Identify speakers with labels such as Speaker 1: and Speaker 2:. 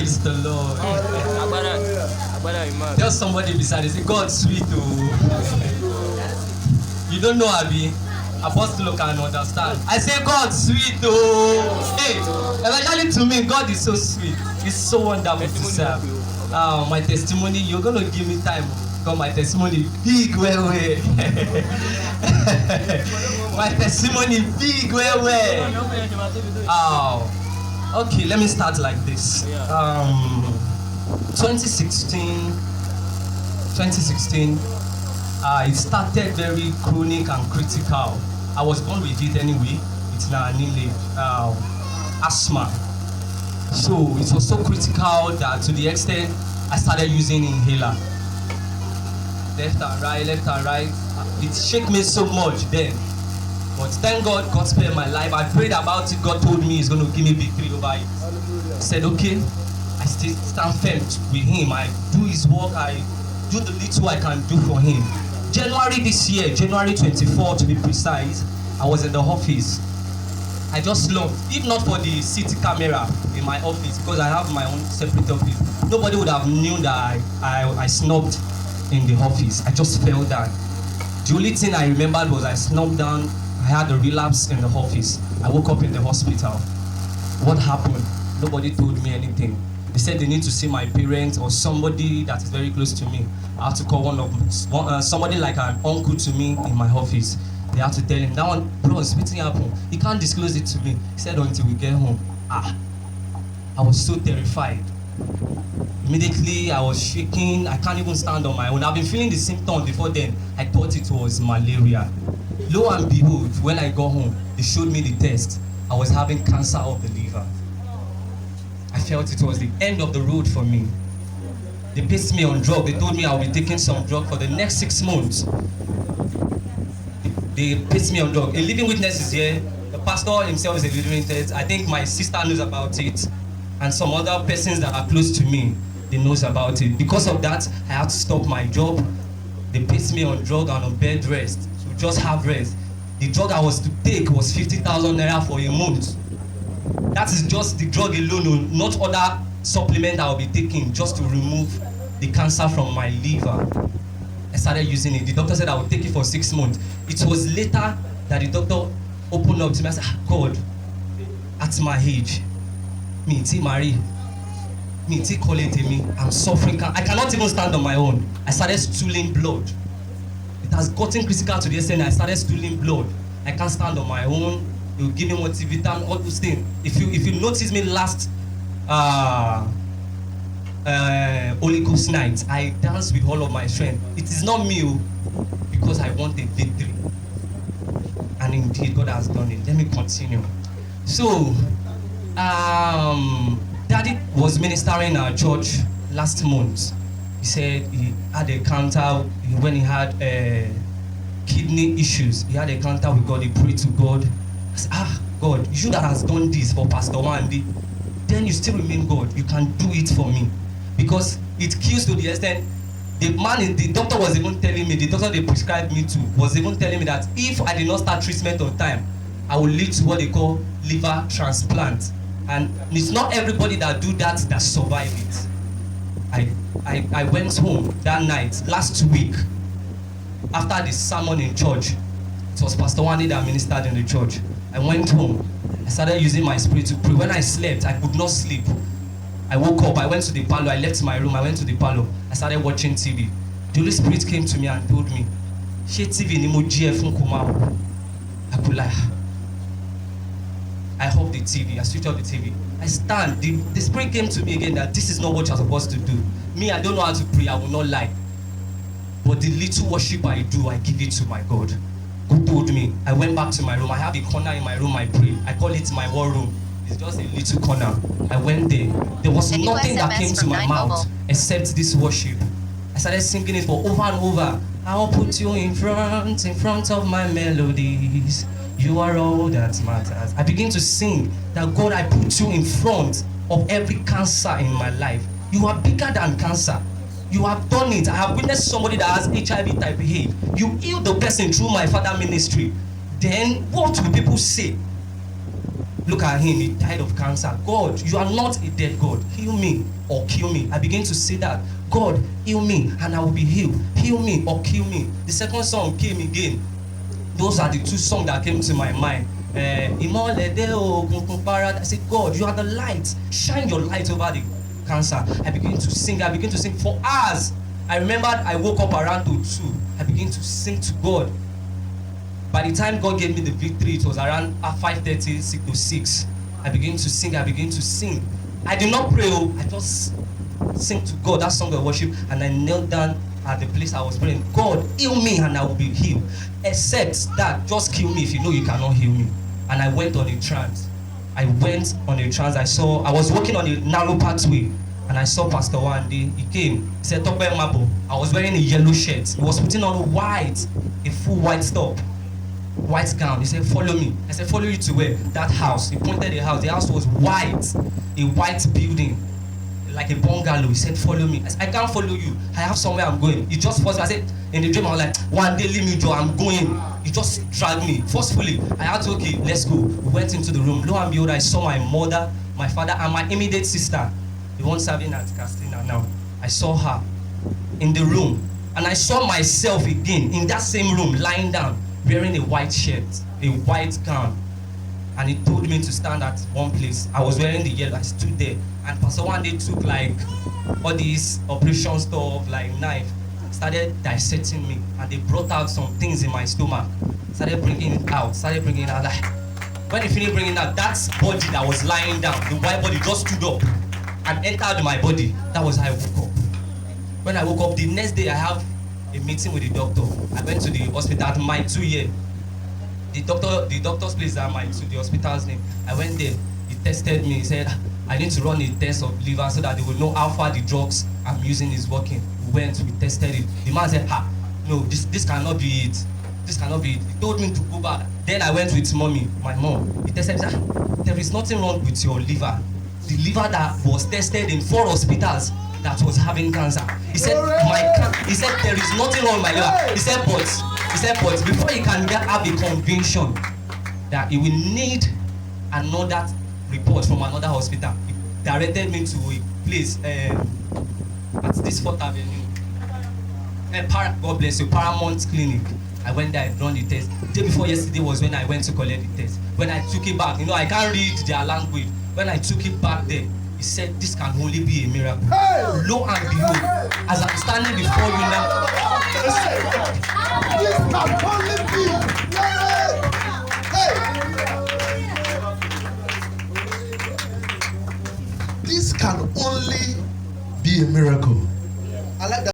Speaker 1: Praise the Lord. Tell somebody beside you, say, God sweet, oh. You don't know, Abi? Apostle can understand. I say, God sweet, oh. Hey, eventually to me, God is so sweet. It's so wonderful to serve. My testimony, you're going to give me time. Because my testimony big, well. My testimony big, well. Okay, let me start like this. 2016, it started very chronic and critical. I was born with it anyway. It's now asthma. So it was so critical that to the extent I started using inhaler. Left and right. It shook me so much then. But thank God, God spared my life. I prayed about it. God told me He's going to give me victory over it. I said, okay, I still stand firm with Him. I do His work. I do the little I can do for Him. January this year, January 24 to be precise, I was in the office. I just slumped. If not for the city camera in my office, because I have my own separate office, nobody would have known that I snubbed in the office. I just fell down. The only thing I remembered was I snubbed down. I had a relapse in the office. I woke up in the hospital. What happened? Nobody told me anything. They said they need to see my parents or somebody that is very close to me. I have to call somebody like an uncle to me in my office. They have to tell him, that one, bro, something happened. He can't disclose it to me. He said until we get home. I was so terrified. Immediately, I was shaking. I can't even stand on my own. I've been feeling the symptoms before then. I thought it was malaria. Lo and behold, when I got home, they showed me the test. I was having cancer of the liver. I felt it was the end of the road for me. They placed me on drug. They told me I'll be taking some drug for the next 6 months. They placed me on drug. A living witness is here. The pastor himself is a living witness. I think my sister knows about it. And some other persons that are close to me, they knows about it. Because of that, I had to stop my job. They placed me on drug and on bed rest. So just have rest. The drug I was to take was 50,000 naira for a month. That is just the drug alone, not other supplement I will be taking just to remove the cancer from my liver. I started using it. The doctor said I would take it for 6 months. It was later that the doctor opened up to me and said, God, at my age, me, Marie, me, I'm suffering. I cannot even stand on my own. I started stooling blood. It has gotten critical to the extent I started stooling blood. I can't stand on my own. They will give me multivitamin, all those things. If you notice me last Holy Ghost night, I danced with all of my strength. It is not me, because I want a victory. And indeed, God has done it. Let me continue. So, Daddy was ministering in our church last month. He said he had a encounter when he had kidney issues. He had a encounter with God. He prayed to God. I said, God, you that has done this for Pastor Wandy, then you still remain God. You can do it for me. Because it kills to the extent, the doctor was even telling me, the doctor they prescribed me to, was even telling me that if I did not start treatment on time, I will lead to what they call liver transplant. And it's not everybody that do that survive it. I went home that night, last week, after the sermon in church. It was Pastor Wandy that ministered in the church. I went home. I started using my spirit to pray. When I slept, I could not sleep. I woke up, I went to the parlor, I left my room, I went to the parlor. I started watching TV. The Holy Spirit came to me and told me, "She TV ni mo jí ẹ fún Kuma." I could lie. I off the TV, I switched off the TV. I stand. The Spirit came to me again that this is not what you're supposed to do. Me, I don't know how to pray, I will not lie. But the little worship I do, I give it to my God. God told me. I went back to my room. I have a corner in my room I pray. I call it my war room. It's just a little corner. I went there. There was nothing that came to my mouth except this worship. I started singing it for over and over. I'll put you in front of my melodies. You are all that matters. I begin to sing that God, I put you in front of every cancer in my life. You are bigger than cancer. You have done it. I have witnessed somebody that has HIV type A. You healed the person through my father ministry. Then what will people say? Look at him, he died of cancer. God, you are not a dead God. Heal me or kill me. I began to say that. God, heal me and I will be healed. Heal me or kill me. The second song came again. Those are the two songs that came to my mind. I said, God, you are the light. Shine your light over the cancer. I began to sing. I began to sing for hours. I remembered I woke up around 2. I began to sing to God. By the time God gave me the victory, it was around 5:30, 6 to 6. I began to sing. I began to sing. I did not pray. I just sing to God that song of worship, and I knelt down at the place I was praying. God, heal me and I will be healed. Except that, just kill me if you know you cannot heal me. And I went on a trance. I was walking on a narrow pathway, and I saw Pastor Wande. He came. He said, Tope Mabo. I was wearing a yellow shirt. He was putting on a full white top, white gown. He said, follow me. I said, follow you to where? That house. He pointed the house. The house was white, a white building, like a bungalow. He said, follow me. I said, I can't follow you. I have somewhere I'm going. He just forced me. I said, in the dream, I was like, one day leave me, Joe, I'm going. He just dragged me forcefully. I had to, okay, let's go. We went into the room. Lo and behold, I saw my mother, my father, and my immediate sister, the one serving at Castina now. I saw her in the room. And I saw myself again in that same room, lying down, wearing a white shirt, a white gown. And he told me to stand at one place. I was wearing the yellow. I stood there. And Pastor Wande took like all these operation stuff, like knife, started dissecting me. And they brought out some things in my stomach. Started bringing it out. Like, when he finished bringing it out, that body that was lying down, the white body just stood up and entered my body. That was how I woke up. When I woke up, the next day I have a meeting with the doctor. I went to the hospital at my 2 year. The doctor's place at my 2, the hospital's name. I went there. He tested me. He said, I need to run a test of liver so that they will know how far the drugs I'm using is working. We went, we tested it. The man said, no, this cannot be it. This cannot be it. He told me to go back. Then I went with mommy, my mom. He tested me, there is nothing wrong with your liver. The liver that was tested in 4 hospitals that was having cancer. He said, there is nothing wrong with my liver. He said, but before he can have a conviction that he will need another report from another hospital, he directed me to a place at this 4th Avenue. God bless you, Paramount Clinic. I went there, I run the test. The day before yesterday was when I went to collect the test. When I took it back, I can't read their language. When I took it back there, he said, this can only be a miracle. Hey! Lo and behold, as I'm standing before you now,
Speaker 2: this can only be. Hey! This can only be a miracle. I like that.